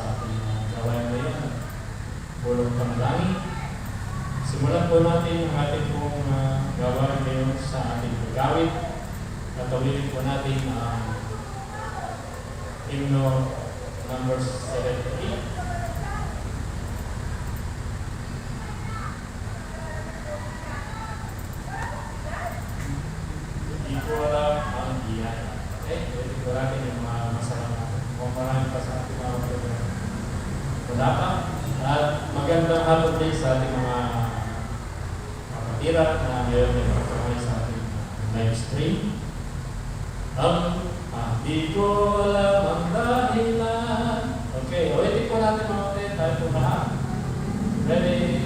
sa ating gawain ngayon. Pulong panalangin. Simulan po natin ang ating pong gawain ngayon sa ating pagawid. Tatawidin po natin ang hymno number 78. Hindi ko alam ang iyan. Pwede ko natin yung mga masarap natin. Kung marami pa sa ating mga program. Wala pa. At magandang hapon din sa ating mga kapatira na ngayon ay pagkamay sa ating live stream. Di ko alam ang dahilan. Okay, ulitin po natin mga kapatid. Tayo po lahat. Ready?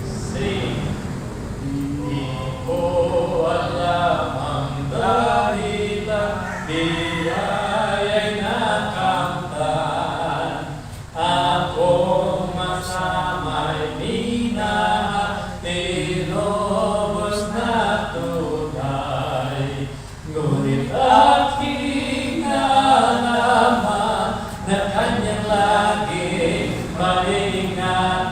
Sing. Di ko alam ang dahilan. Di ay nakamtan. Ako masamay minahal. Tinubos na tunay. Ngunit aking nalaman na kanyang laging maingatan.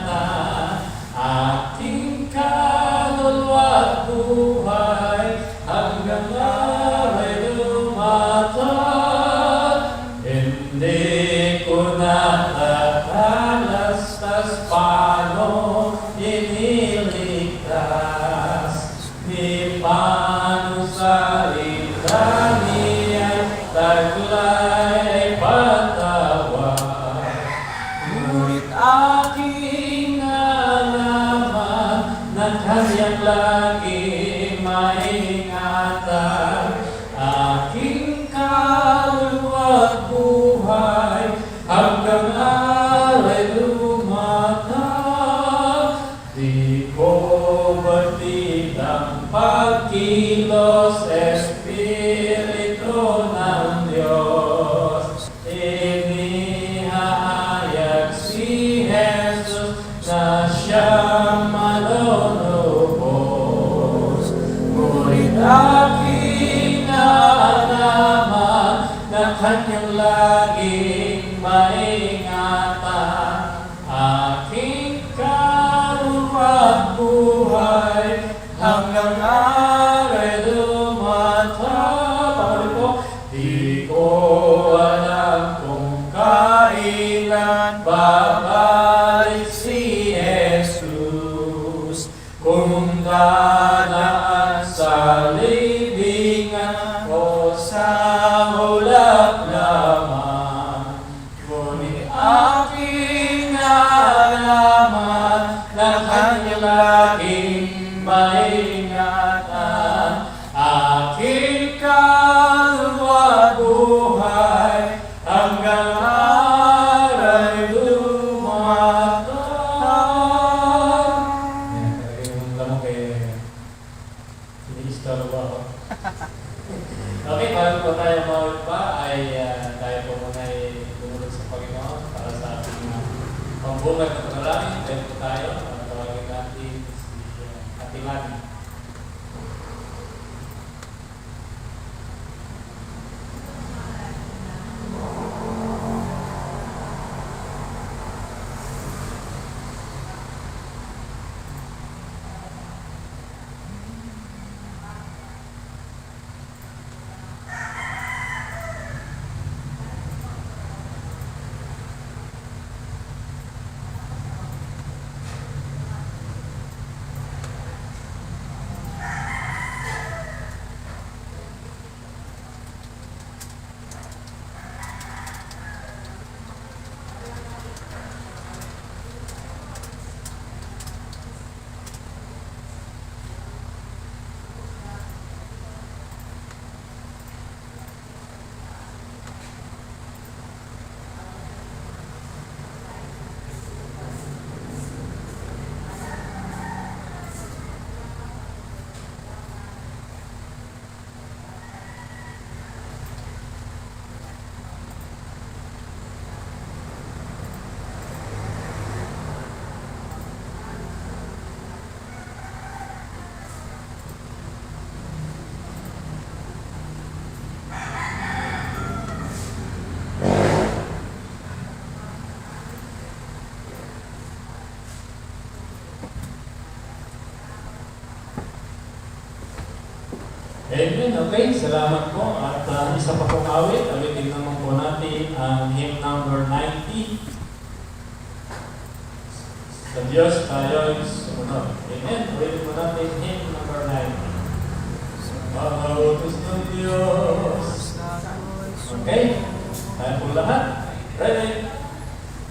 Aking kaluluwa at buhay hanggang aray lumatag. Hindi ko natatalastas paano iniligtas. Ni paano salita niya'y taglay patawa. Ngunit aking nalaman na kanyang laging maingatan. Aking kaluluwa at buhay hanggang aray lumatag. Di ko batid ang pagkilos, Espiritu ng Diyos. Inihahayag si Jesus na siyang malulubos. Ngunit aking nalaman na kanyang laging maingatan. Aking kaluluwa at buhay hanggang aray lumatag. Panguli po. Di ko alam kung kailan babalik si Jesus. Kung dadaan sa libingan o sa ulap lamang. Ngunit aking nalaman na kanyang laging maingatan. Aking kaluluwa at buhay hanggang aray lumatag. Yung lamang kay Minister ba? Okay, bago po tayo mawag pa ay tayo po muna ay lumunod sa Panginoon para sa ating pambungad na panalangin. Tayo po tayo. Tawagin natin si Atilani. Amen. Okay, salamat po. At isa pa pong awit. Awitin naman po natin ang hymn number 90. Sa Diyos tayo'y sumunod. Amen. Awitin po natin hymn number 90. Mga utos ng Diyos. Okay, tayo po lahat. Ready?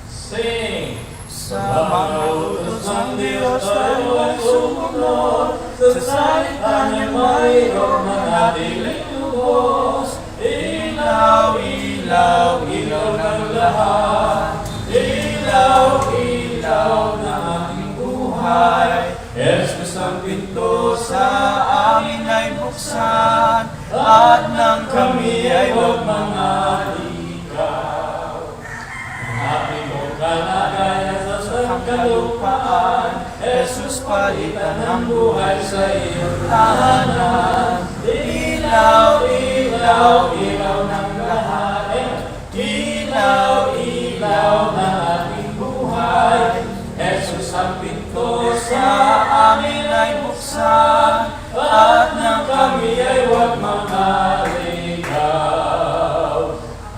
Sing! Sa mga utos ng Diyos tayo ay sumunod. Sa salita niya mayroon ng ating lubos. Ilaw, ilaw, ilaw ng lahat. Ilaw, ilaw ng ating buhay. Jesus ang pinto sa amin ay buksan. At nang kami ay huwag mangaligaw. Ang ating mong kalagayan sa kalupaan, Jesus palitan ng buhay sa iyong tahanan. Ilaw, ilaw, ilaw ng lahat. Ilaw, ilaw ng ating buhay. Jesus ang pinto sa amin ay buksan. At nang kami ay huwag mangaligaw.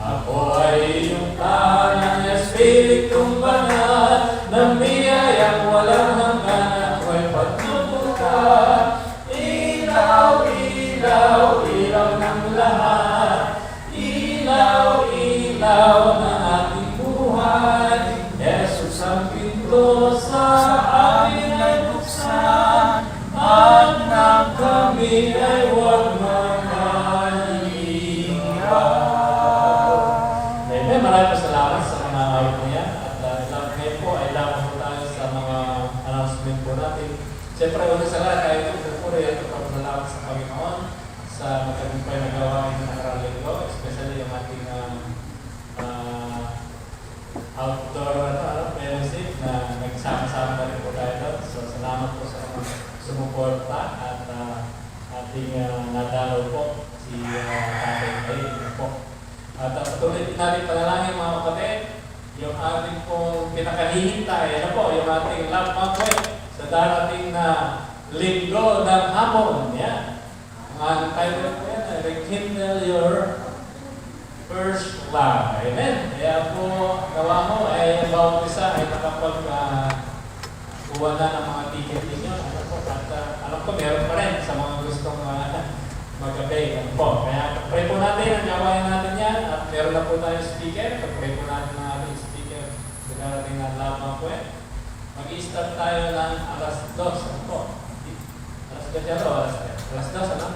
Ako ay iyong tahanan, Espiritong Banal, na biyayang walang hanggan, ako'y pagtutupad. Ilaw, ilaw, ilaw ng lahat. Ilaw, ilaw ng ating buhay. Jesus ang pinto sa amin ay buksan. At nang kami ay huwag mangaligaw. Amen. Maraming salamat sa mga awit na yan. At ngayon po ay lamang po tayo sa mga announcement po natin. Siyempre, una sa lahat ay pupuri at pagpapasalamat sa Panginoon sa matagumpay na gawain ng nakarang linggo, especially yung ating outdoor fellowship na nagsama-sama na rin po tayo doon. So, salamat po sa mga sumuporta at ating nadalaw po si Tatay May po. At patuloy din natin panalangin mga kapatid, yung ating pong pinakahihintay, ano po, yung ating love banquet sa darating na linggo ng hapon. Yan. Ang title po yan, Rekindle Your First Love. Amen. Kaya po, gawa mo ay bawat isa ay nakapag-kuha na ng mga ticket ninyo. Ano po, at alam ko, meron pa rin sa mga gustong mag-abay. Ano po. Kaya pray po natin ang gawain natin yan. At meron na po tayong speaker. Pray po natin ang ating speaker sa darating na lamang po eh. Mag-i-start tayo ng alas 2. Ano po? Alas 2 o alas 3? Alas 2, ano?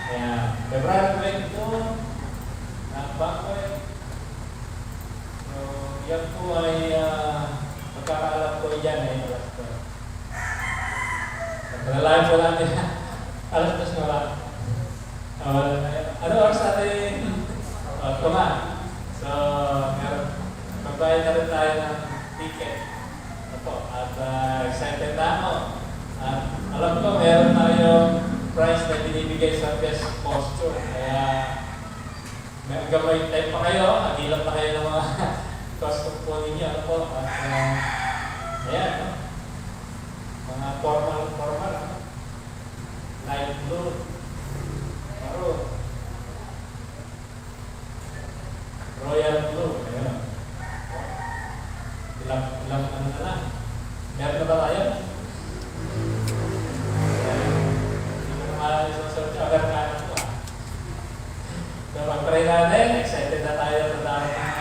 Kaya, February 22, banquet. So, yan po ay magkakaalam ko yan ay alas 2. Nalalayan po natin alas 2 na lang. Ano oras natin? Tuma. So, magbayad na rin tayo ng ticket. At excited na ako. At alam ko, meron tayong prize na binibigay sa best posture. Kaya, may gamay time pa kayo, nagilap na kayo ng mga costume po ninyo. Ano po? At, ayan, no? Mga formal, light blue, maroon, royal blue, ayan. Ilang ano na lang. Meron na ba tayo? Hindi ko naman isa-search. Agar ka po. So, mag-pray natin. Excited na tayo sa dami ng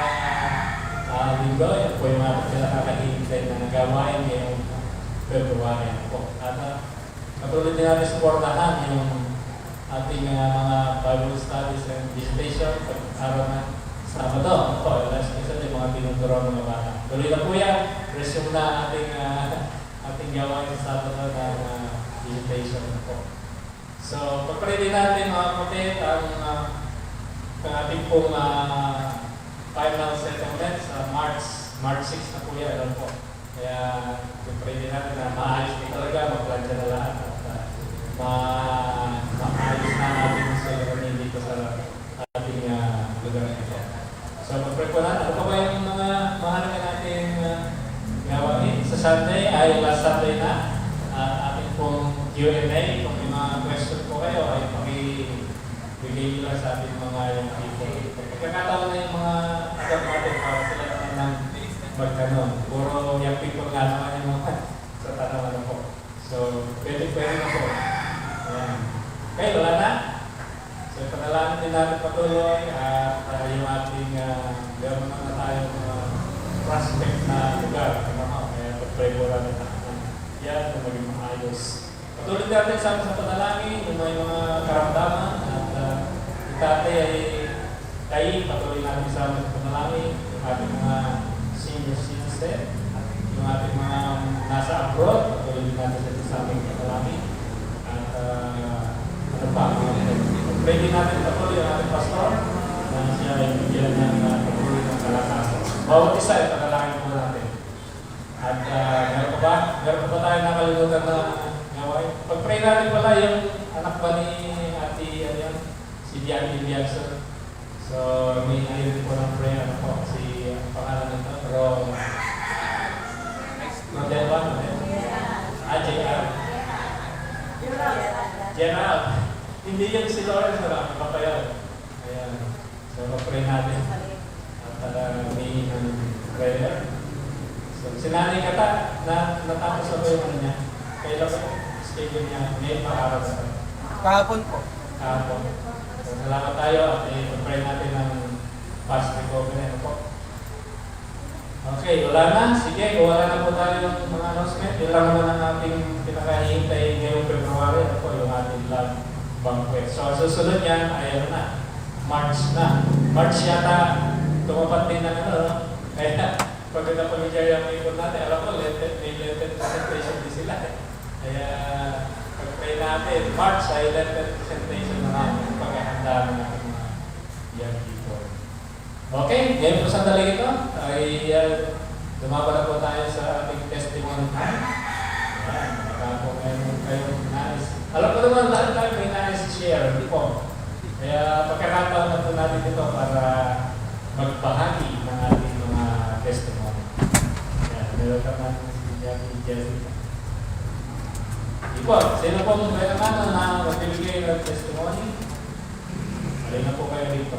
linggo. Yan po yung mga pinakakahintay na nagawain ngayong February po. At patuloy din natin supportahan yung ating mga Bible studies and visitation pag-araw ng Sabado. Po, especially yung mga tinuturo ng mga bata. Tuloy na po yan. Resume na ating gawain sa Sabado ng visitation po. So, pag-pray din natin mga kapatid ang ating pong final settlement sa March 6 na po yan. Alam po. Kaya, pag-pray din natin na maayos din talaga, mag-plantya na lahat at maayos na natin sa lugar dito sa ating lugar na ito. So, mag-pray po natin. Ano pa ba yung mga mahalaga natin gawain? Sa Sunday ay last Sunday na. Ating pong Q&A. Kung may mga question po kayo, ay bibigay nila sa ating mga yung people. Pagkakataon na yung mga agad natin para sila naman ng magkanon. Puro yung people nga naman yung mga sa tanawan na po. So, pwede na po. Ayan. Okay, wala na. So, panalangin din natin patuloy at yung ating meron na tayong prospect na lugar. Kaya pag-pray mo natin yan na maging maayos. Patuloy natin sa panalangin, yung may mga karamdaman at itate ay kayo, patuloy natin sa panalangin, yung ating mga senior citizen, yung ating mga nasa abroad, patuloy natin sa aming panalangin. At ano pa, pray din natin patuloy yung ating pastor na siya ay bigyan ng patuloy ng kalakasan. Bawat isa ay panalangin po natin. At meron pa tayo nakalimutan na ngawain. Pag-pray natin pala yung anak ba ni Ate si Diane Bianson. So, may narinig po ng prayer ano po, si pangalan nito, Rodela, JR. Gerald. Hindi yun si Lawrence, iba pa yun. Ayan. So, pag-pray natin. At may prayer. So, sinanay kata na natapos ako yung ano niya. Kailan po, schedule niya, ngayon pa-araw sa Kahapon po. kahapon. So, salamat tayo at i-pray natin ng fast recovery. Ano po? Okay, wala na. Sige, kung wala na po tayo ng mga announcement, yun lang naman ang ating pinakahihintay ngayong February. Ano po, yung ating love banquet. So, susunod yan ay ano na, March na. March yata, tumapat din ng ano, no? Kaya, pagkita po ni Jaya may ikot natin, alam mo, may limited presentation din sila. Kaya, pag-pray natin, March ay limited presentation na natin paghahanda ng ating mga young people. Okay, ngayon po sandali ito, ay lumaban na po tayo sa ating testimony time. Ayan, baka po kayong nais. Alam ko naman lahat tayo may nais share, hindi po. Kaya pagkakataon na po natin ito para magbahagi ng ating mga testimony. Ayan, meron ka man si Jackie Jessica. Ipo, sino po may naman na magbibigay ng testimony? Alay na po kayo rito.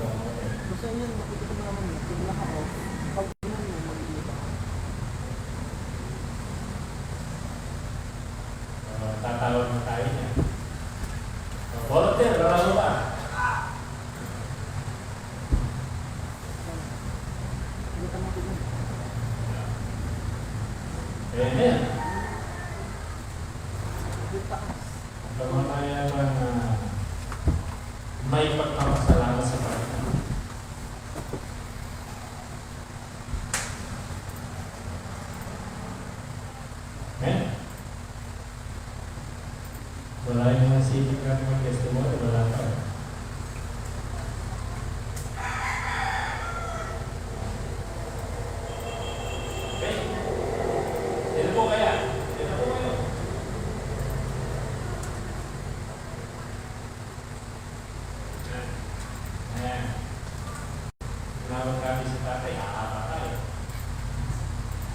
Gusto nyo, makikita mo naman yun. Tignan ako. Pag yun yung mag-iiba. Tatawag na tayo niya. Volunteer, lalo ba? Kita mo tignan. Amen. Yung taas. Pagmamaya lang may pagpapasalamat sa Panginoon. Amen? Wala yung mga sipig natin mag-testimony, wala pa. Okay? Sino po kaya? Sino po kayo? Ayan. Tinawag kami si tatay, aapa tayo.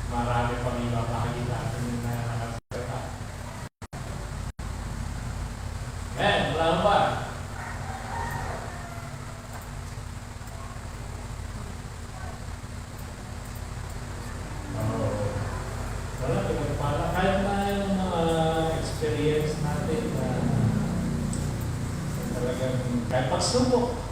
Marami pang iba makikita natin yung nakakasita. Ayan, wala ba? Wala, pinagpala. Kahit na yung mga experience natin na talagang kahit pagsubok.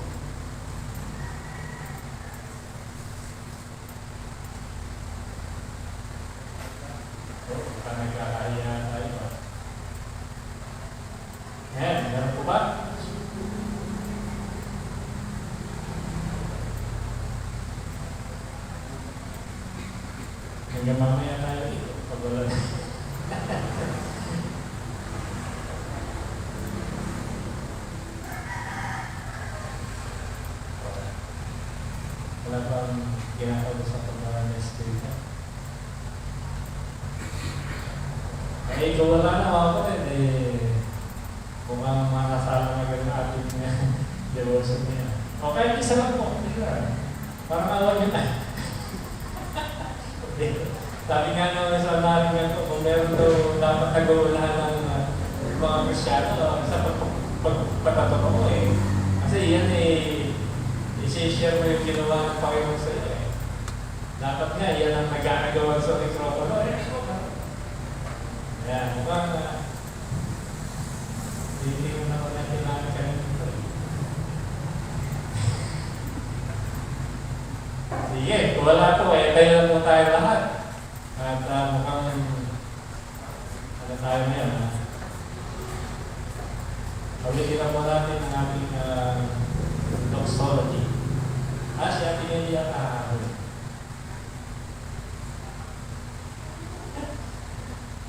Baka nagkakaya tayo ba? Ayan, meron po ba? Hanggang mamaya tayo dito. Pag wala na. Wala bang ginakausap ang mga na-spirit? Eh, kung wala na mga kapatid, kung ang mga nasala na gano'n ating devotion niya. Okay, isa lang po. Parang alam nyo na. Sabi nga naman sa narin nga ito, kung meron daw dapat nag-uulahan ng mga Kristyano, sa pagpatato mo eh. Kasi Kasi yan i-share mo yung ginawa ng Panginoon sa iyo. Dapat nga, yan ang nagkakagawa sa mikropono. Kaya mukhang hindi mo naman natin namin kanina dito. Sige, kung wala po, tayo lang po tayo lahat. At mukhang ano tayo ngayon. Ulitin na po natin ang ating doxology. Siya pinili ang kahapon.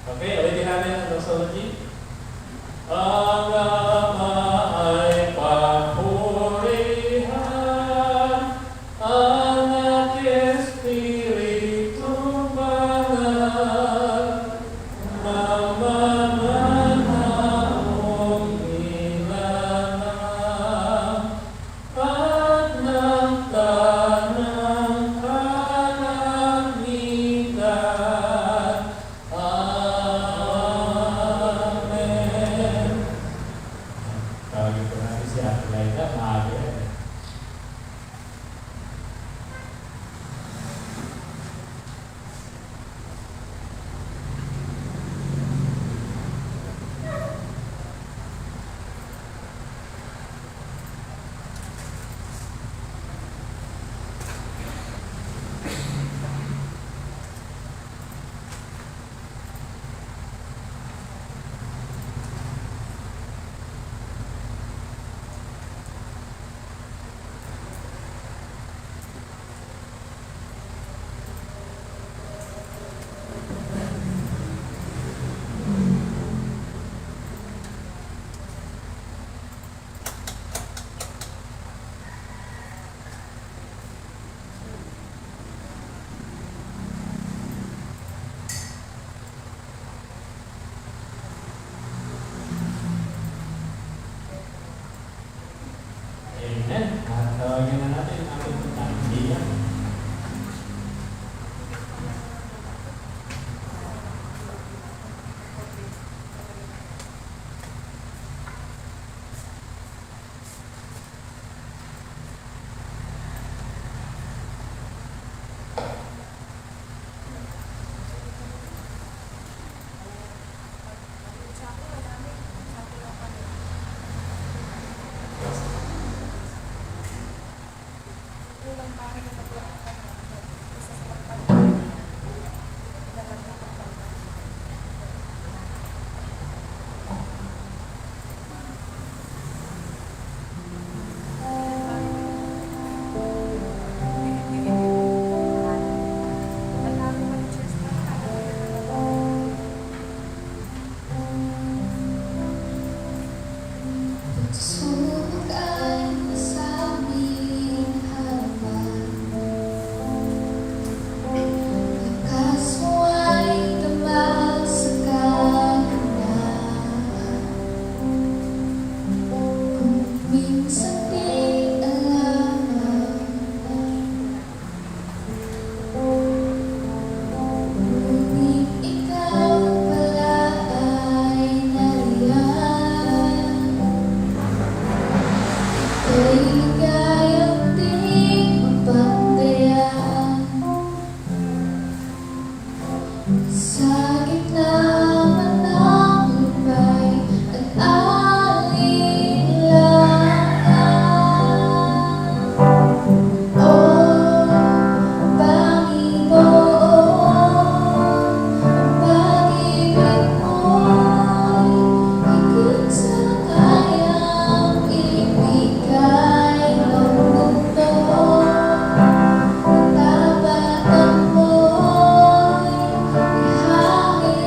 Okay, ulitin natin ang doxology. Ang Ama ay papurihan, Anak Espiritu Banal, namamanahong nilalang, at ng tanang kalangitan. Amen. Tawagin ko natin si Ate Laida, maaga yan. Amen. At tawagin na natin ang ating puntang bilang.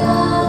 Hanggang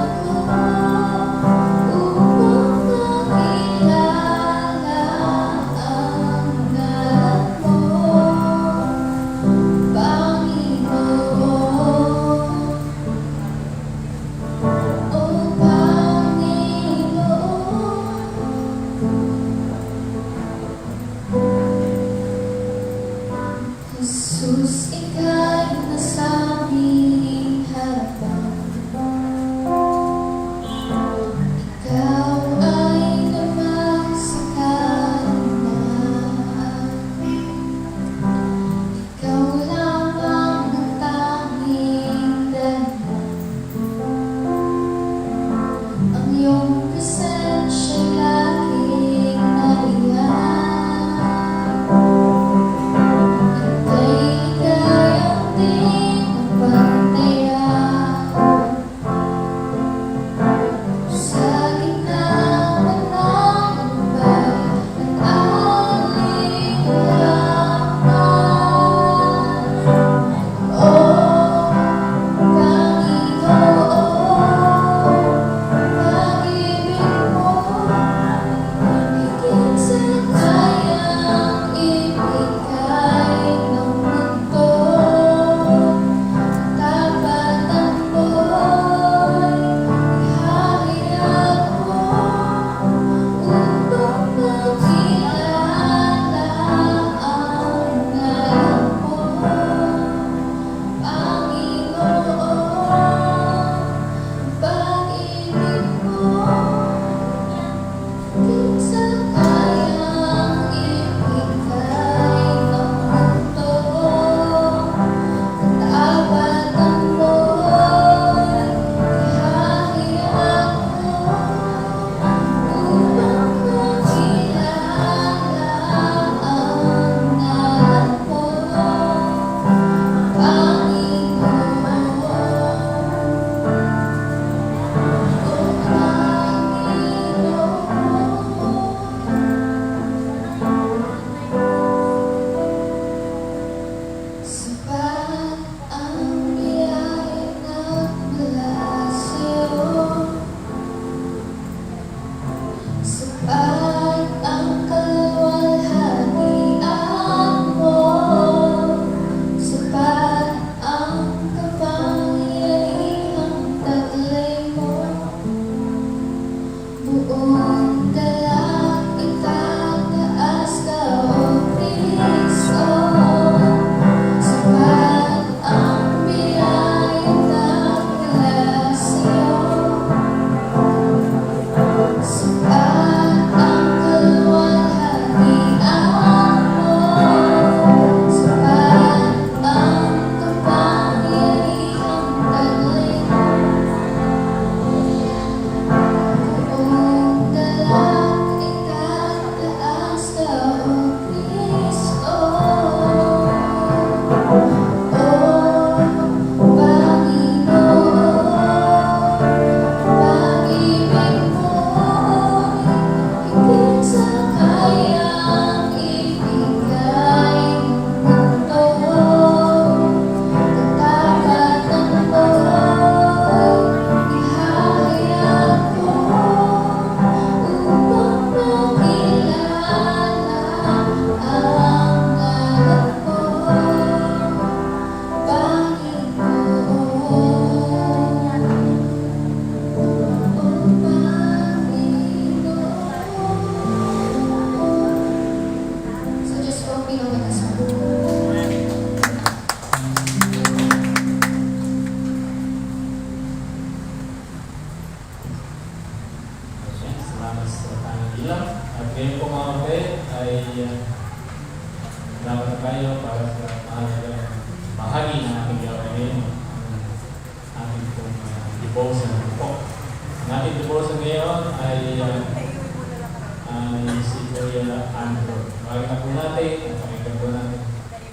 Andrew. Tawagin na po natin at pakinggan po natin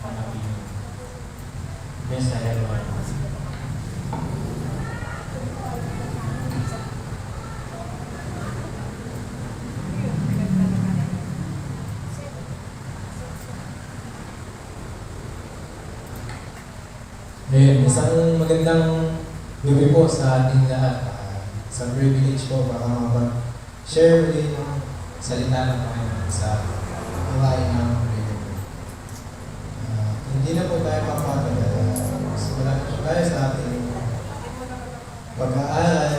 ang ating Miss Herman. Ngayon, isang magandang gabi po sa ating lahat. Sa privilege po, baka makapag-share ulit ng salita ng Panginoon sa buhay ng Panginoon. Hindi na po tayo papatagal. Wala na po tayo sa ating pag-aaral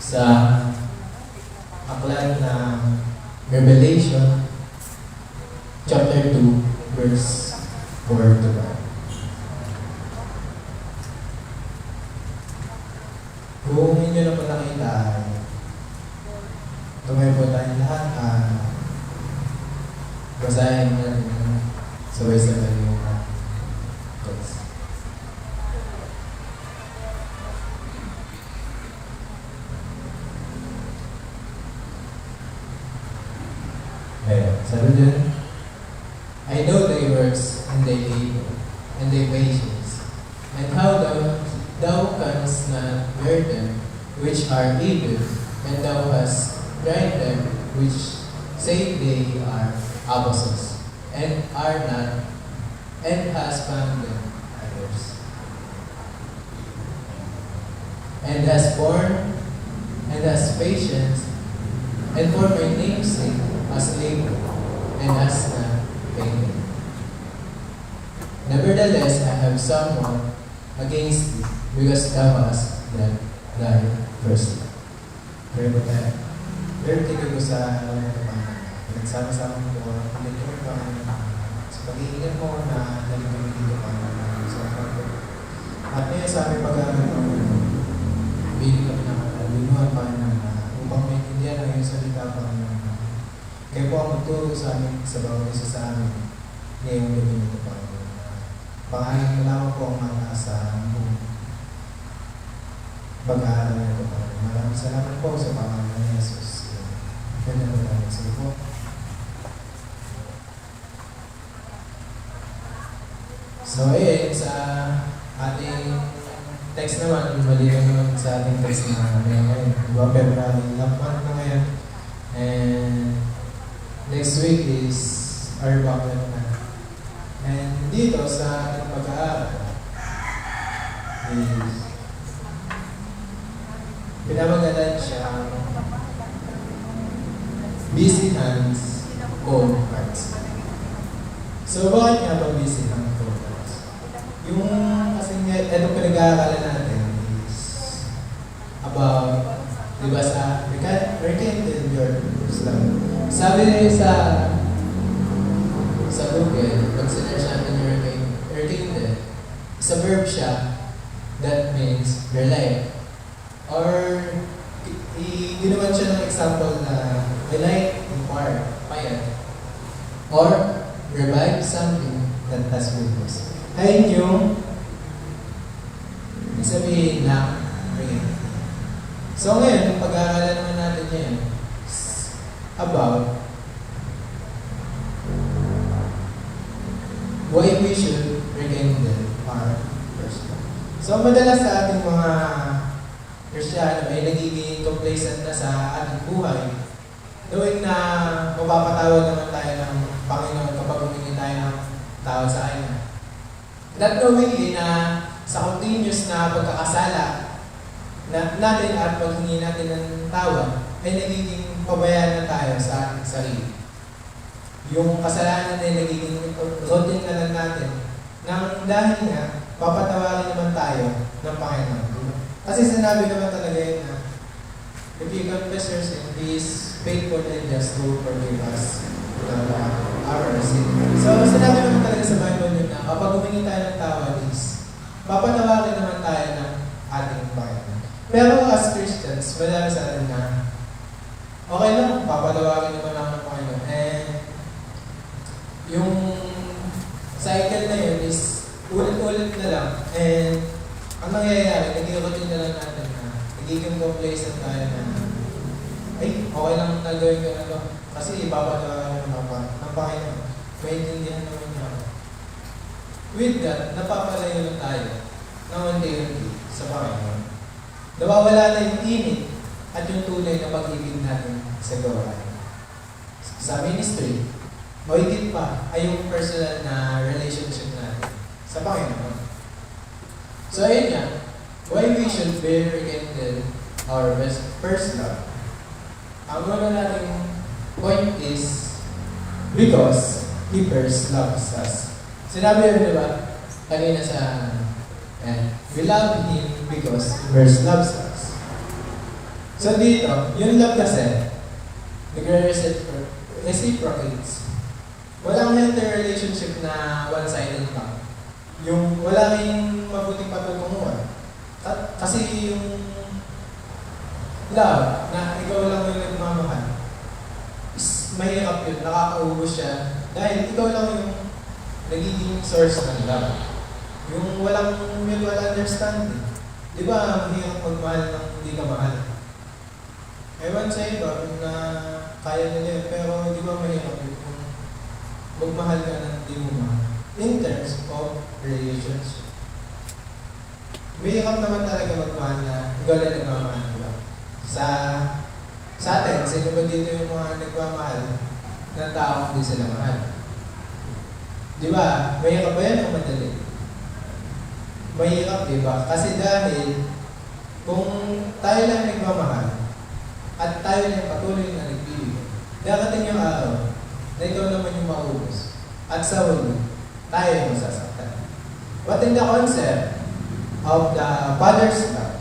sa aklat ng Revelation chapter 2, verse 4 to 5. Kung inyo na po nakita ay tumay po tayong lahat basahin natin sabay-sabay yung text. Ayan, sabi dyan, I know thy works and thy labor and thy patience, and how thou canst not bear them which are evil, and thou hast tried them which say they are apostles, and are not, and hast found them others, and hast borne, and hast patience, and for my name's sake hast labored, and hast not fainted. Nevertheless, I have somewhat against thee, because thou hast done thy first love. Pray po tayo. Lord, thank you po sa alam mo Panginoon. Pinagsama-sama mo po, hindi ko rin Panginoon. Sa pag-iingat mo na daling kami dito Panginoon. Sa Panginoon. At ngayon sa aming pag-aaral Panginoon, bigyan kami ng kalimuhan Panginoon na upang maintindihan ang iyong salita Panginoon. Kayo po ang magturo sa amin, sa bawat isa sa amin, ngayong gabi nito Panginoon. Pangalan mo lamang po ang mataasahan mo. Pag-aaral na ito, Panginoon. Maraming salamat po sa pangalan ni Jesus. Ganyan po tayo. Sige po. So, sa ating text naman, malinaw naman sa ating text na ngayon. Diba, February, last month na ngayon. And next week is our backlog na. And dito sa ating pag-aaral is pinamagalan siya busy hands, cold hearts. So, bakit nga ba busy hands, cold hearts? Yung kasi itong pinag-aaralan natin is about, di ba sa rekindle your love. Sabi rin sa Google, pag sinerge natin yung rekindle, sa verb siya, that means relight. Or, ginawan siya ng example na relight in fire, or revive something that has been lost. Ayun yung sabihin na rin. So ngayon, yung pag-aaralan naman natin yan about why we should rekindle our first love. So madalas sa ating mga Kristiyano ay nagiging complacent na sa ating buhay, knowing na mapapatawad naman tayo ng Panginoon kapag humingi tayo ng tawad sa Kanya. Not knowingly na sa continuous na pagkakasala natin at paghingi natin ng tawad, ay nagiging pabayaan na tayo sa ating sarili. Yung kasalanan ay nagiging routine na lang natin nang dahil nga, papatawarin naman tayo ng Panginoon. Kasi sinabi naman talaga yun na if you confess your sin, He is faithful and just to forgive us our sin. So, sinabi naman talaga sa Bible yun na kapag humingi tayo ng tawad is papatawarin naman tayo ng ating Panginoon. Pero as Christians, madami sa atin na okay lang, papatawarin naman ako ng Panginoon. And yung cycle na yun is ulit-ulit na lang. And ang nangyayari, naging routine na lang natin na nagiging complacent tayo na ay, okay lang na gawin ko na to. Kasi ipapagawa ng Panginoon. Maintindihan naman niya ako. With that, napapalayo na tayo ng unti-unti sa Panginoon. Nawawala na yung init at yung tunay na pag-ibig natin sa gawain. Sa ministry, mahigit pa ay yung personal na relationship natin sa Panginoon. So ayun nga, why we should be rekindle our first love. Ang una nating point is because He first loves us. Sinabi yun, di ba? Kanina sa we love Him because He first loves us. So dito, yung love kasi, nagre-reciprocates. Walang healthy relationship na one-sided lang. Yung wala rin mabuting patutunguhan. Kasi yung love na ikaw lang yung nagmamahal, is mahirap yun, nakakaubos siya. Dahil ikaw lang yung nagiging source ng love. Yung walang mutual understanding. Di ba, mahirap magmahal ng hindi ka mahal? Ewan sa iba na kaya nila yun, pero di ba mahirap yun kung magmahal ka ng hindi mo mahal? In terms of relationship. Mahirap naman talaga magmahal na ikaw na nagmamahal, di ba? Sa atin, sino ba dito yung mga nagmamahal ng taong hindi sila mahal? Di ba? Mahirap ba yan o madali? Mahirap, di ba? Kasi dahil kung tayo lang nagmamahal at tayo lang patuloy na nagbibigay, darating yung araw na ikaw naman yung maubos at sa huli, tayo yung masasaktan. But in the concept of the Father's love,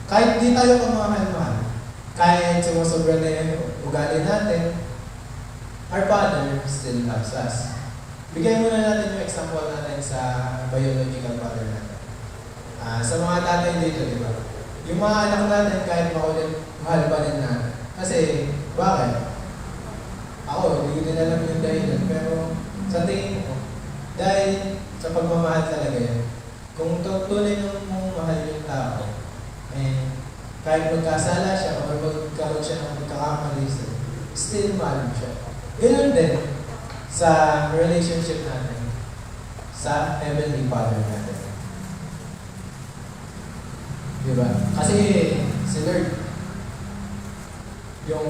kahit di tayo kamahal-mahal, kahit sumusobra na yung ugali natin, our Father still loves us. Bigyan muna natin yung example natin sa biological father natin. Sa mga tatay dito, di ba? Yung mga anak natin, kahit makulit, mahal pa rin natin. Kasi, bakit? Ako, hindi ko din alam yung dahilan, pero sa tingin ko, dahil sa pagmamahal talaga yan, kung tunay mong mahal yung tao, kahit magkasala siya o magkaroon siya ng magkakamali siya, still mahal mo siya. Ganun din sa relationship natin sa Heavenly Father natin. Diba? Kasi si Lord, yung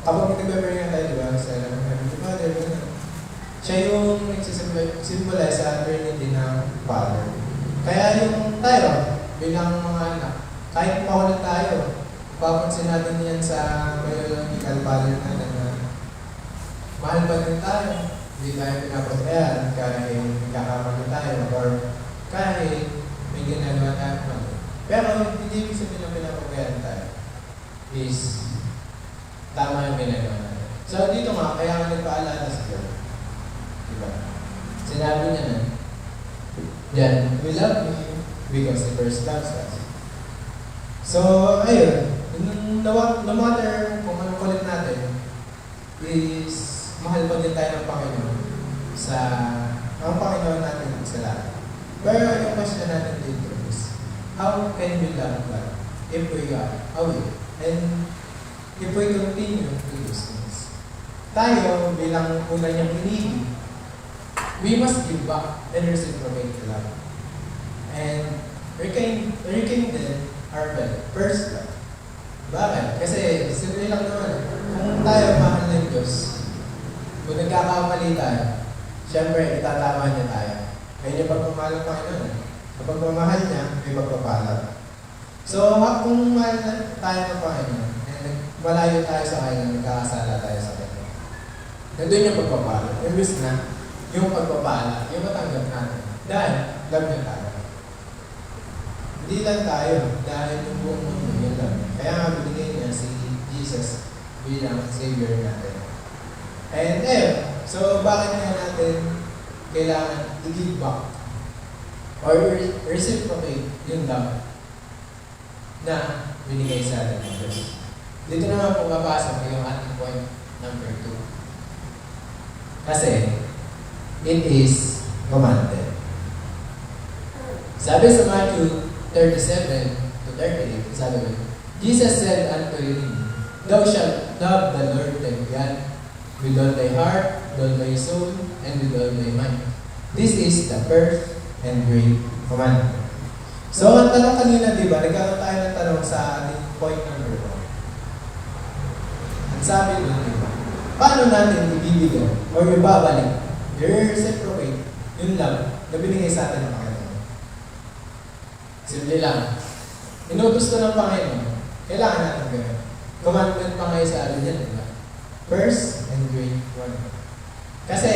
kapag nag-prepare nga tayo, diba? Sa Heavenly Father, siya yung nagsisimbolize sa Trinity ng Father. Kaya yung tayo, bilang mga anak, kahit makulit tayo, papansin natin yan sa biological father natin na mahal pa din tayo, hindi tayo pinapabayaan kahit nagkakamali tayo or kahit may ginagawa tayo mali. Pero hindi ibig sabihin na pinapabayaan tayo is tama yung ginagawa natin. So dito nga, kaya nga nagpaalala sa Lord. Diba? Sinabi niya na, yan, we love Him because He first loves us. So, ayun, no matter kung anong kulit natin, is mahal pa din tayo ng Panginoon sa ang Panginoon natin sa lahat. Pero yung question natin dito is, how can we love God if we are away? And if we continue to do things? Tayo, bilang una niyang pinili, we must give back and reciprocate love. And rekindle our first love. Bakit? Kasi simple lang naman. Kung tayo mahal ng Diyos, kung nagkakamali tayo, siyempre itatama niya tayo. Kaya yung pagmamahal ng Panginoon. Kapag mamahal niya, may magpapalag. So, kung mahal na tayo ng Panginoon, malayo tayo sa Kanya, nagkakasala tayo sa Kanya, nandun yung pagpapalag. Imbis na, yung pagpapalag, yung matanggap natin. Dahil, love niya tayo. Hindi lang tayo, dahil yung buong mundo, yun lang. Kaya nga binigay niya si Jesus bilang Savior natin. And so bakit nga natin kailangan i-give back or reciprocate yung love na binigay sa atin ng Diyos? Dito naman pumapasok yung ating point number 2. Kasi, it is commanded. Sabi sa Matthew 37 to 38, sabi ko, Jesus said unto him, Thou shalt love the Lord thy God with all thy heart, with all thy soul, and with all thy mind. This is the first and great commandment. So, ang tanong kanina, di ba, nagkaroon tayo ng tanong sa ating point number 1. Ang sabi doon, di ba, paano natin ibibigay or ibabalik, i-reciprocate yung love na binigay sa atin ng Panginoon? Simple lang. Inutos na ng Panginoon, kailangan natin gawin. Commandment pa ngayon sa atin yan, di ba? First and great one. Kasi,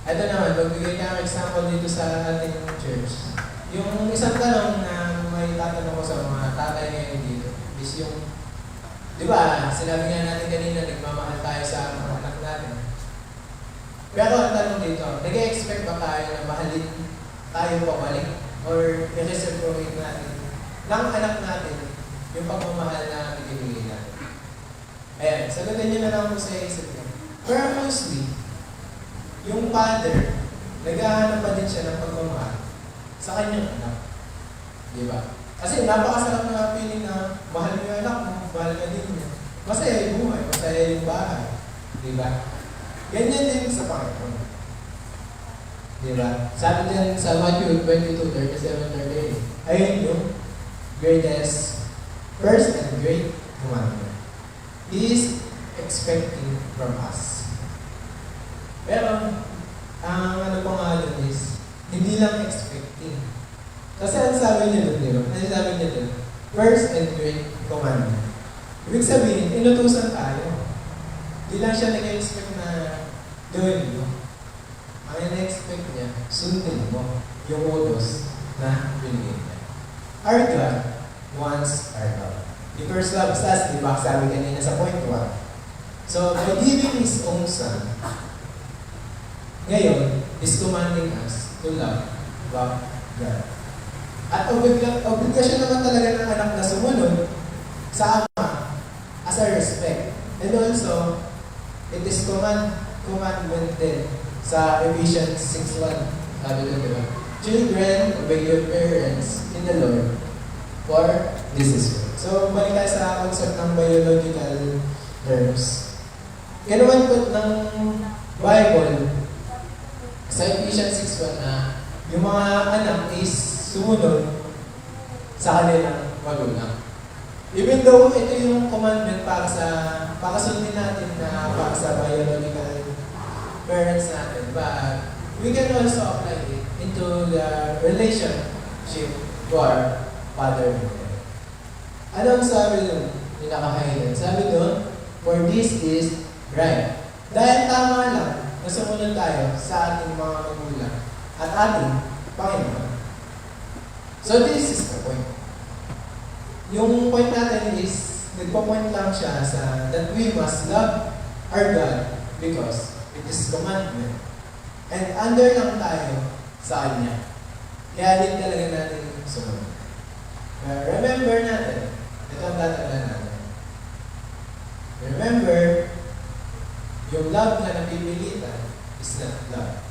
ito naman, magbigay ka ng example dito sa ating church. Yung isang tanong na may tatanong ko sa mga tatay ngayon dito is yung, di ba, sinabi nga natin kanina, nagmamahal tayo sa mga anak natin. Pero ang tanong dito, nag-expect ba tayo na mahalin tayo pabalik? Or i-reciprocate natin ng anak natin yung pagmamahal na binibigay natin? Ayan, sagutin nyo na lang po sa isip nyo. Pero mostly, yung father, naghahanap pa din siya ng pagmamahal sa kanyang anak. Di ba? Kasi napakasarap na feeling na mahal mo yung anak mo, mahal ka din niya. Masaya yung buhay, masaya yung bahay. Di ba? Ganyan din sa Panginoon. Di ba? Sabi din sa Matthew 22:37-38, ayun yung greatest, first and great commandment. He is expecting from us. Pero, ang ano pa nga doon is, hindi lang expecting. Kasi ang sabi niya doon, di ba? Ano sabi niya doon? First and great commandment. Ibig sabihin, inutusan tayo. Hindi lang siya nag-expect na gawin mo. Ang ina-expect niya, sundin mo yung utos na binigay niya. Our God wants our love. He first loves us, di ba? Sabi kanina sa point 1. So, by giving His own Son, ngayon, is commanding us to love God. At obligasyon naman talaga ng anak na sumunod sa ama as a respect. And also, it is commandment din sa Ephesians 6:1. Sabi ko, diba? Children, obey your parents in the Lord, for this is good. So, balik tayo sa concept ng biological terms. Ganawan po ng Bible sa Ephesians 6:1 na yung mga anak is sumunod sa kanilang magulang. Even though ito yung commandment para sundin natin na para sa biological parents natin, but we can also apply it into the relationship to our father and mother. Anong sabi doon? Pinaka-highlight. Sabi doon, for this is right. Dahil tama lang na sumunod tayo sa ating mga magulang at ating Panginoon. So this is the point. Yung point natin is, nagpo-point lang siya sa that we must love our God because it is commandment. And under lang tayo sa Kanya. Kaya din talaga natin sumunod. Remember natin, ito ang tatandaan natin. Remember, yung love na napipilitan is not love.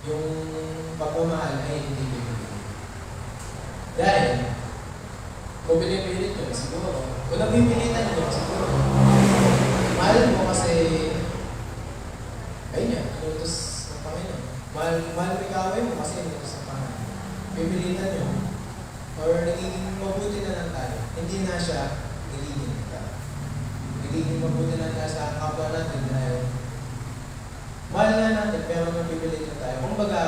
Yung pagmamahal ay hindi pipilitan. Dahil, kung pinipilit nyo, siguro, kung napipilitan nyo, siguro, mahal mo kasi, ayun yan, inutos ng Panginoon. Mahal mo ikaway mo kasi inutos ng Panginoon. Pipilitan nyo, or nagiging mabuti na lang tayo. Hindi na siya nagiging tayo. Nagiging mabuti na tayo sa kapwa natin dahil mahal na natin pero napipilit na tayo. Kung baga,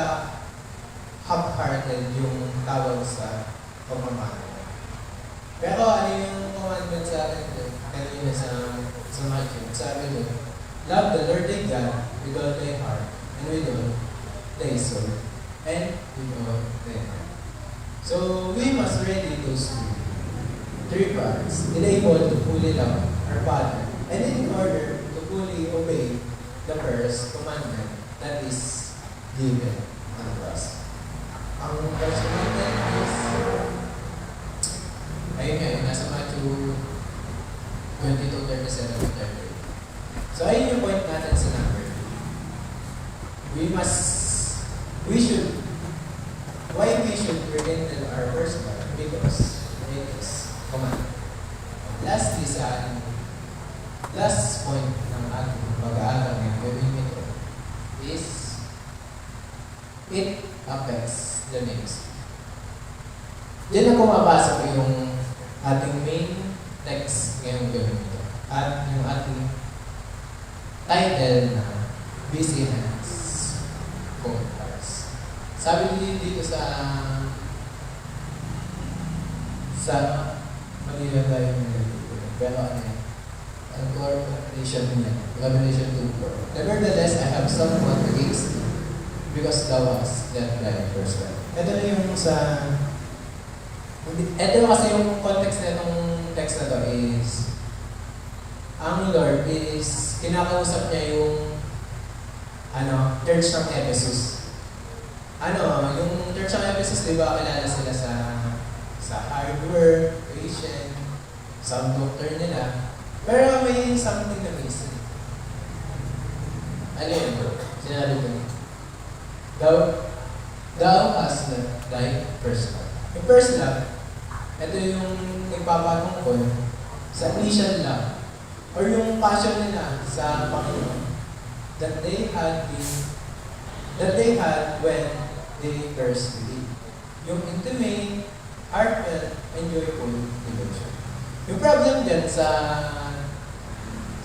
half-hearted yung tawag sa pagmamahal. Pero ano yung commandment sa akin doon? Kanina sa Matthew, sabi doon, love the Lord thy God with all thy heart, and with all thy soul, and with all thy mind. So, we must ready those three parts in able to fully love our Father, and in order to fully obey the first commandment that is given unto us. Ang first commandment is, ayun nga, nasa Matthew 22:37-38. So, ayun yung point natin sa number. Why we should rekindle our first love? Because it is command. sa ating last point ng ating pag-aaral ng gawin ito is it affects the next. Diyan na pumapasok yung ating main text ngayong gawin ito. At yung ating title na Busy Hands, Cold Hearts. Sabi dito sa Manila tayo pero ano yan? Ang Revelation niya. Revelation 2:4. Nevertheless, I have somewhat against thee, because thou hast that thy first love. Ito na yung ito kasi yung context na itong text na to is ang Lord is kinakausap niya yung church ng Ephesus. Yung church ng Ephesus, di ba kilala sila sa hardware, patient, sound doctor nila. Pero may something na missing. Ano yun? Sinabi ko. Thou hast thy first love. Yung first love, ito yung nagpapatungkol sa initial love or yung passion nila sa Panginoon that they had when they first believed. Yung intimate, heartfelt, and joyful devotion. Yung problem dyan sa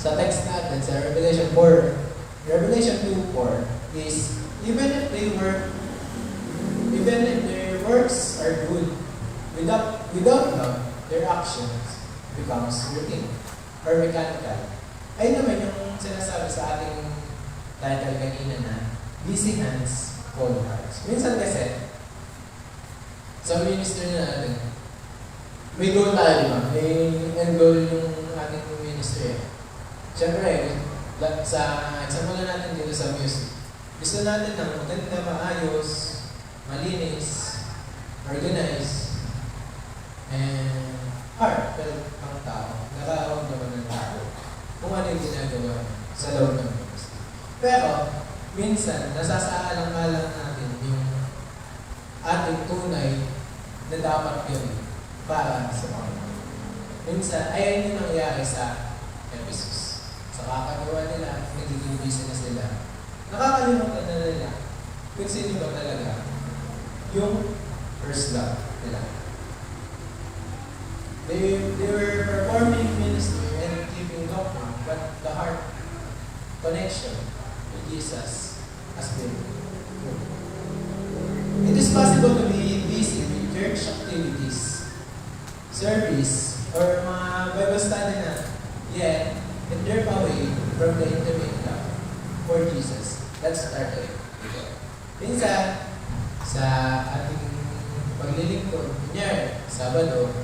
text natin, sa Revelation 2:4 is even if their works are good, without love, their actions becomes routine or mechanical. Ayun naman yung sinasabi sa ating title kanina na busy hands, cold hearts. Minsan kasi, sa ministry na natin, may goal tayo, di ba? May end goal yung ating ministry. Siyempre, sa example na natin dito sa music, gusto natin ng maganda, maayos, malinis, organized, and heartfelt ang tao. Nakakawag naman ng tao kung ano yung ginagawa sa loob ng ministry. Pero, minsan, nasasaalang-alang natin yung ating tunay na dapat yun para sa Panginoon. Minsan, ayan yung nangyari sa Ephesus. Sa kakagawa nila, nagiging busy na sila. Nakakalimutan na nila kung sino ba talaga yung first love nila. They were performing ministry and keeping doctrine, but the heart connection with Jesus has been good. It is possible to be busy with church activities, service, or mga Bible study na, yet it drift away from the intimate love for Jesus. Let's start it. Minsan, sa ating paglilingkod, kunyari, Sabado,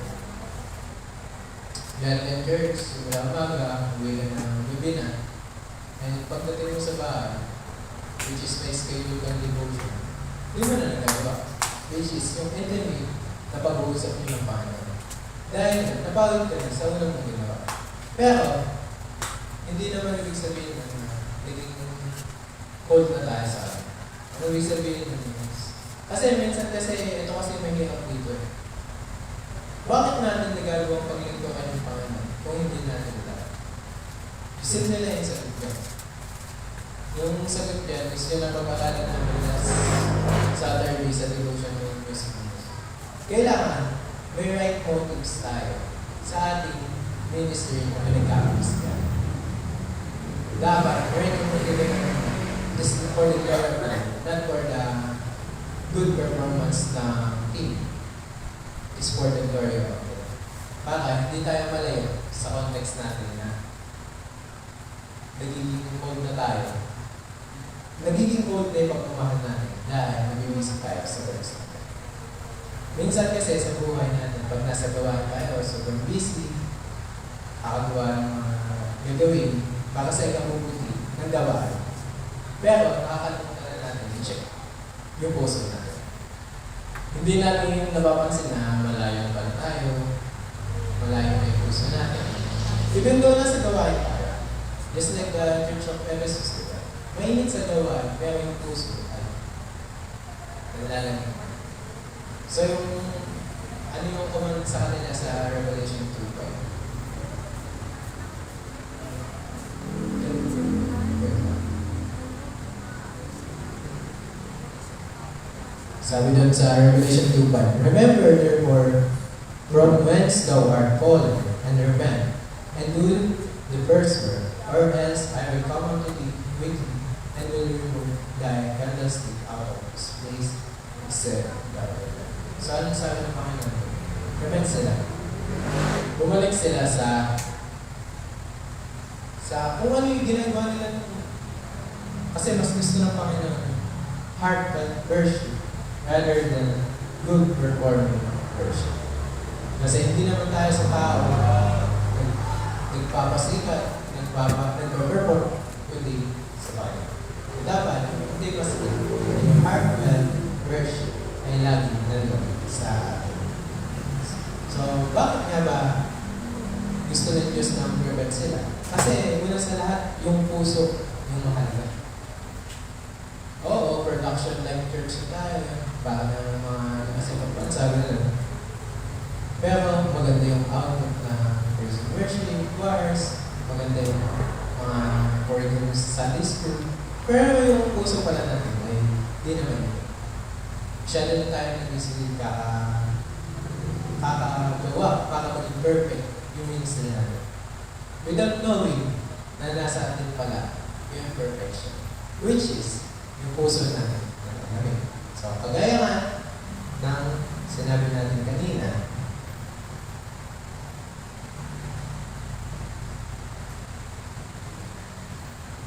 galing ng church, simula umaga, uwi ka ng gabi na, and pagdating mo sa bahay, which is may schedule kang devotion, hindi mo na nagagawa. Which is yung intimate na pag-uusap niyo ng Panginoon. Dahil napagod ka na sa unang mong ginawa. Pero, hindi naman ibig sabihin na naging cold na tayo sa akin. Ano ibig sabihin na kasi minsan kasi, ito kasi mahirap dito eh. Bakit natin nagagawang paglingkuran ng Panginoon kung hindi natin ito? Simple na yung sagot ko. Yung sagot yan is yun ang pagpakalan namin last Saturday sa devotion ng music. Kailangan may right motives tayo sa ating ministry na pinagkakasyan. Dapat, right motives is for the glory of God, not for the good performance ng team. Is for the glory of God. Para hindi tayo malayo sa context natin na nagiging cold na tayo. Nagiging cold na yung pagmamahal natin dahil nabibisi tayo sa works natin. Minsan kasi sa buhay natin, pag nasa gawain tayo, sobrang busy, kakagawa ng mga gagawin para sa ikabubuti ng gawain. Pero nakakalimutan na natin i-check yung puso natin. Hindi natin napapansin na malayo pa tayo, malayo na yung puso natin. Even though nasa gawain tayo, just like the Church of Ephesus, diba? Mainit sa gawain, pero yung puso ay nalalamig. So yung ano yung command sa kanila sa Revelation 2:5? Sabi doon sa Revelation 2:5, Remember therefore from whence thou art fallen, and repent, and do the first work, or else I will come unto thee quickly, and will remove thy candlestick out of its place, said the Lord. So ano sabi ng Panginoon? Repent sila. Bumalik sila sa kung ano yung ginagawa nila. Kasi mas gusto ng Panginoon heartfelt worship rather than good performing worship. Kasi hindi naman tayo sa tao nagpapasikat, nagpa-perform, kundi sa Panginoon. Dapat, hindi mas yung heartfelt worship ay lagi nandun sa atin. So, bakit nga ba gusto ng Diyos na mag-repent sila? Kasi, una sa lahat, yung puso, yung mahalaga. Oo, production like church tayo, para ng mga nakasipag bansa, gano'n. Pero, maganda yung output na praise and worship, choirs, maganda yung mga programs sa Sunday school. Pero yung puso pala natin ay di naman yun. Siya na tayo nag-isip kakagawa para maging perfect yung ministry natin. Without knowing na nasa atin pala yung perfection. Which is yung puso natin. So, kagaya nga ng sinabi natin kanina,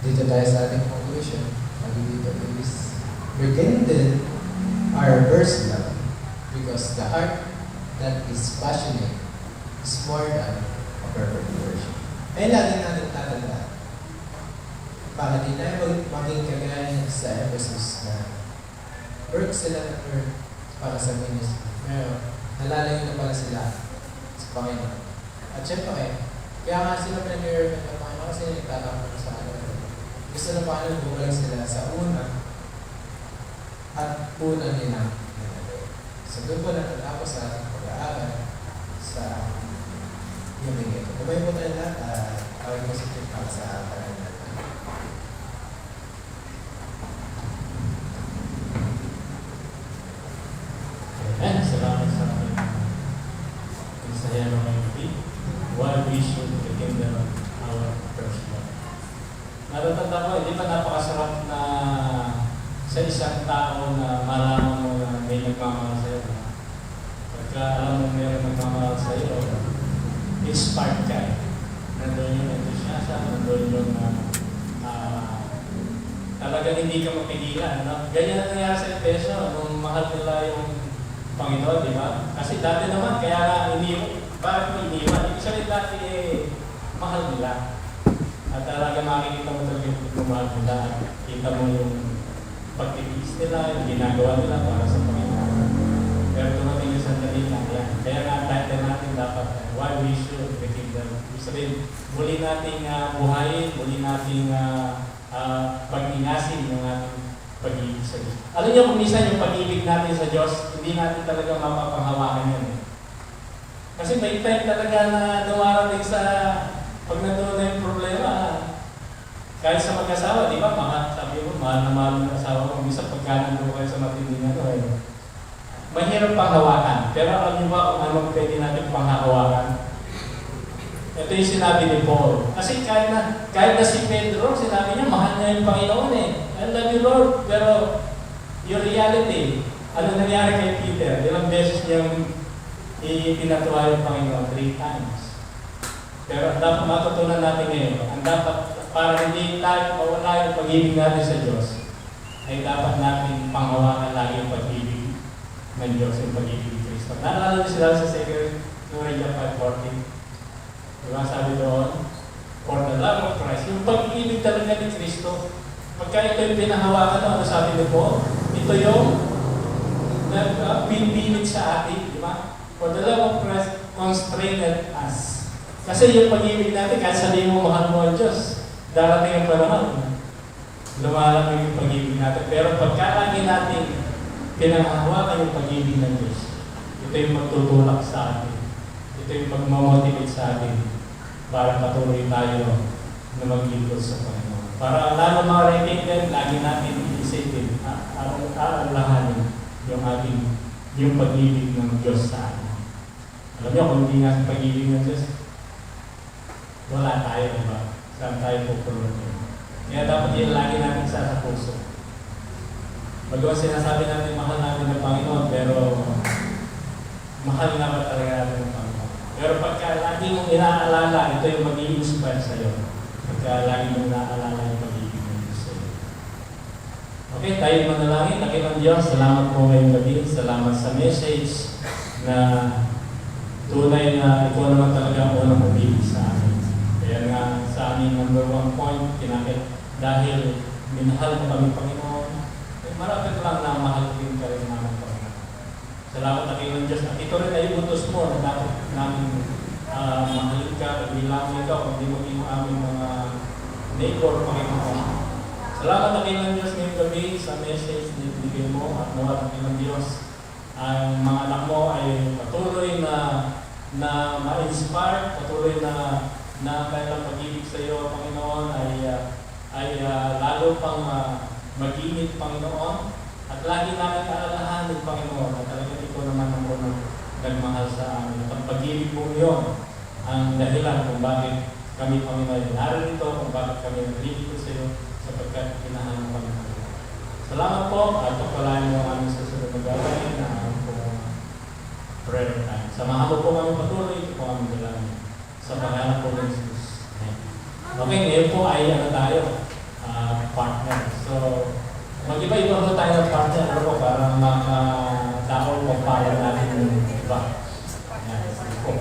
dito tayo sa ating conclusion. Sabi dito is, rekindle our first love because the heart that is passionate is more than a perfect worship. Ay lagi natin tatandaan. Para di tayo maging kagaya sa Ephesus na work sila ng work para sa ministry. Pero nalalayo na pala sila sa Panginoon. At syempre, kaya nga sila pinag-repent ng Panginoon kasi nagtatapon sa ano. Gusto na paano bumalik sila sa una at una nila. So doon po natatapos sa ating pag-aaral sa gabi ito. Kumay po tayo lahat at away positive para sa parang natin. Amen. Salamat sa ating isaya ng mga why we should rekindle our first love. Natatanda ko, hindi ba napakasarap na sa isang tao na malaman mo na may nagmamahal sa'yo. Pagka alam mo mayroong nagmamahal sa'yo, inspired ka eh. Nandun yung enthusiasm, nandun yung talagang hindi ka mapigilan. No? Ganyan ang nangyari sa Efeso, nung mahal nila yung Panginoon, di ba? Kasi dati naman, kaya nga bakit mo iniwan? Ibig sabihin dati mahal nila. At talaga makikita mo talaga yung kumahal nila. Kita mo yung pagtitiis nila, yung ginagawa nila para sa Panginoon. Pero dumating yung sandali na yan. Kaya nga title natin dapat, why we should rekindle. Ibig sabihin, muli nating buhayin, muli nating pag-ingasin yung ating pag-ibig sa Diyos. Alam niyo kung minsan yung pag-ibig natin sa Diyos, hindi natin talaga mapapanghawakan yan. Kasi may time talaga na dumarating sa pag nandun na yung problema. Kahit sa mag-asawa, di ba? Sabi mo, mahal na mahal ng asawa ko. Minsan pagka nandun kayo sa matinding mahirap panghawakan. Pero alam niyo ba kung ano pwede natin panghawakan? Ito yung sinabi ni Paul. Kasi kahit na si Pedro, sinabi niya, mahal niya yung Panginoon eh. I love you Lord. Pero yung reality, ano nangyari kay Peter? Ilang beses niyang itinatuwa yung Panginoon? 3 times. Pero ang dapat matutunan natin ngayon, ang dapat para hindi tayo mawala yung pag-ibig natin sa Diyos, ay dapat natin panghawakan lagi yung pag-ibig ng Diyos, yung pag-ibig ni Kristo. Naalala niyo sila sa 2 Corinthians 5:14. Diba sabi doon, for the love of Christ, yung pag-ibig talaga ni Kristo. Pagka ito yung pinahawakan, ano sabi ni Paul? Ito yung pinpilit sa atin, di ba? For the love of Christ constrained us. Kasi yung pag-ibig natin, kahit sabihin mo mahal mo ang Diyos, darating ang panahon, lumalamig yung pag-ibig natin. Pero pagka lagi natin pinahawakan yung pag-ibig ng Diyos, ito yung magtutulak sa atin. Ito yung magmamotivate sa atin para patuloy tayo na maglingkod sa Panginoon. Para lalo ma-retain din, lagi natin iisipin, aalahanin yung yung pag-ibig ng Diyos sa atin. Alam niyo, kung hindi nga pag-ibig ng Diyos, wala tayo, diba? Saan tayo pupunod yun? Kaya dapat yun lagi natin sa puso. Magawa sinasabi natin, mahal natin ng Panginoon, pero mahal nga ba talaga natin ng Panginoon? Pero pagka lagi mong inaalala, ito yung mag-i-inspire sa'yo. Pagka lagi mong inaalala yung pag-ibig ng Diyos sa'yo. Okay, tayo manalangin. Nakilang Diyos, salamat po ngayong gabi. Salamat sa message na tunay na ikaw naman talaga ang unang umibig sa amin. Kaya nga sa aming number 1 point, kinakit dahil minahal mo kami Panginoon, eh, marapit lang na mahal din ka rin namin Panginoon. Salamat na kayo ng Diyos. At ito rin ay utos mo na dapat namin mahalin ka, pagbilang ikaw, hindi mo yung aming mga neighbor Panginoon. Salamat na kayo ng Diyos ngayong gabi sa message na ibigay mo at nawa na kayo ng Diyos. Ang mga anak mo ay patuloy na ma-inspire, patuloy na kailang pag-ibig sa iyo, Panginoon, ay lalo pang mag-init, Panginoon. At lagi namin kaalahanin, Panginoon, at talagang ikaw naman ang unang nagmahal sa amin. At ang pag-ibig mo yun, ang dahilan kung bakit kami, Panginoon, narito, kung bakit kami naglilito sa iyo, sapagkat kinahanap kami. Salamat po, at pagpalain mo ang aming susunod na gawin na prayer time. Samahan mo po kami patuloy, ito po kami dalangin. Sa pangalan po ng Jesus. Okay, ngayon po ay tayo, partner. So, mag-iba-iba po tayo ng partner po para makadakol po para natin yung iba. Yan, sige po.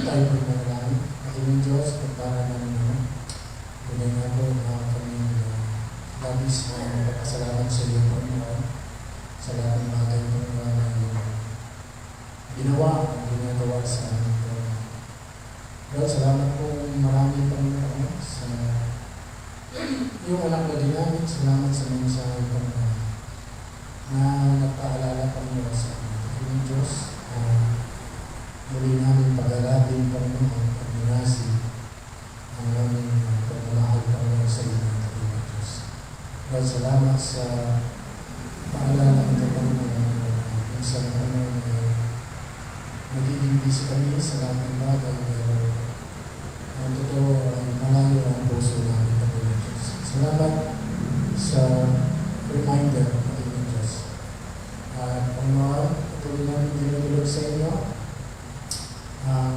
tayo po manalangin. Panginoon Diyos, pagpara namin naman. Tunay nga po na kami labis na magpapasalamat sa iyo, Panginoon, sa lahat ng bagay po na ginawa at ginagawa sa amin po. Lord, salamat po marami, Panginoon, sa iyong anak na ginamit. Salamat sa mensahe, Panginoon, na nagpaalala, Panginoon, sa amin. Panginoon Diyos, muli namin pag-alabin, Panginoon, at binasi ang aming pagmamahal, Panginoon, sa iyo, Panginoon Diyos. Lord, salamat sa paalala ng Panginoon, kung saan, Panginoon, magiging busy kami sa lahat ng bagay, pero ang totoo ay malayo ang puso namin, Panginoon Diyos. Salamat sa reminder, Panginoon Diyos. At Panginoon, patuloy namin dinudulog sa inyo ang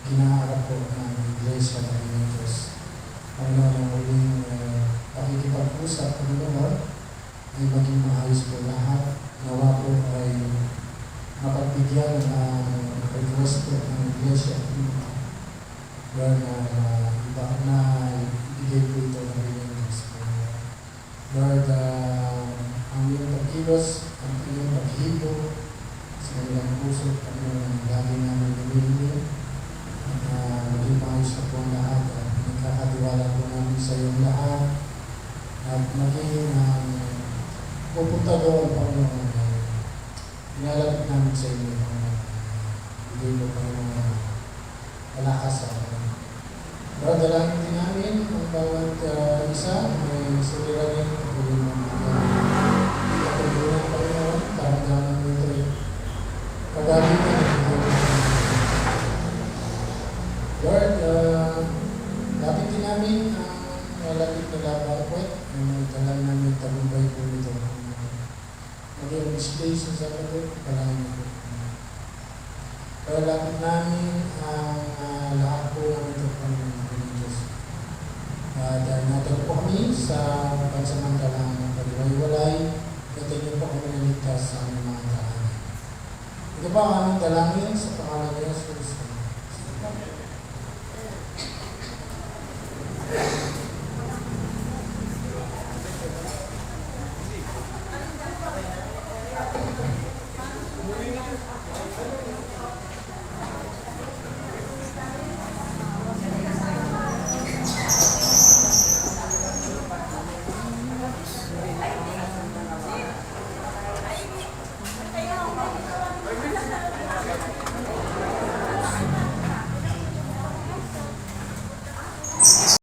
ginaharap po ng Iglesia, Panginoon Diyos. Panginoon, ang huling pakikipag-usap, Panginoon, ay maging maayos po lahat. Nawa po ay mapagbigyan ang request po ng Iglesia, Lord, iba na ibigay po ito ng Panginoon Diyos. Lord, ang iyong pagkilos, ang iyong paghibo sa ilang puso, Panginoon, lagi namin lumilin at maging maayos na po ang lahat at nagkakatiwala po namin sa iyong lahat at maging pupunta doon, Panginoon, nilalapit namin sa inyo, Panginoon. Bigay mo, Panginoon, malakas sa amin. Lord, dalangin din namin ang bawat isa may suliranin at bigay mo patuloy, Panginoon, karamdaman mo ito eh. Pagalitan ang bigay mo. Lord, lapit din namin ang malapit na labakwet na dalang namin tagumpay po ito. Maging station sa kapit, palangin po. Lapit namin ang lahat po ng ito, Panginoon Diyos. Dahil natin po kami sa pansamantalang paghiwalay, natin niyo po kami naligtas sa aming mga tahanan. Ito pa ang aming dalangin sa pangalan ni Jesus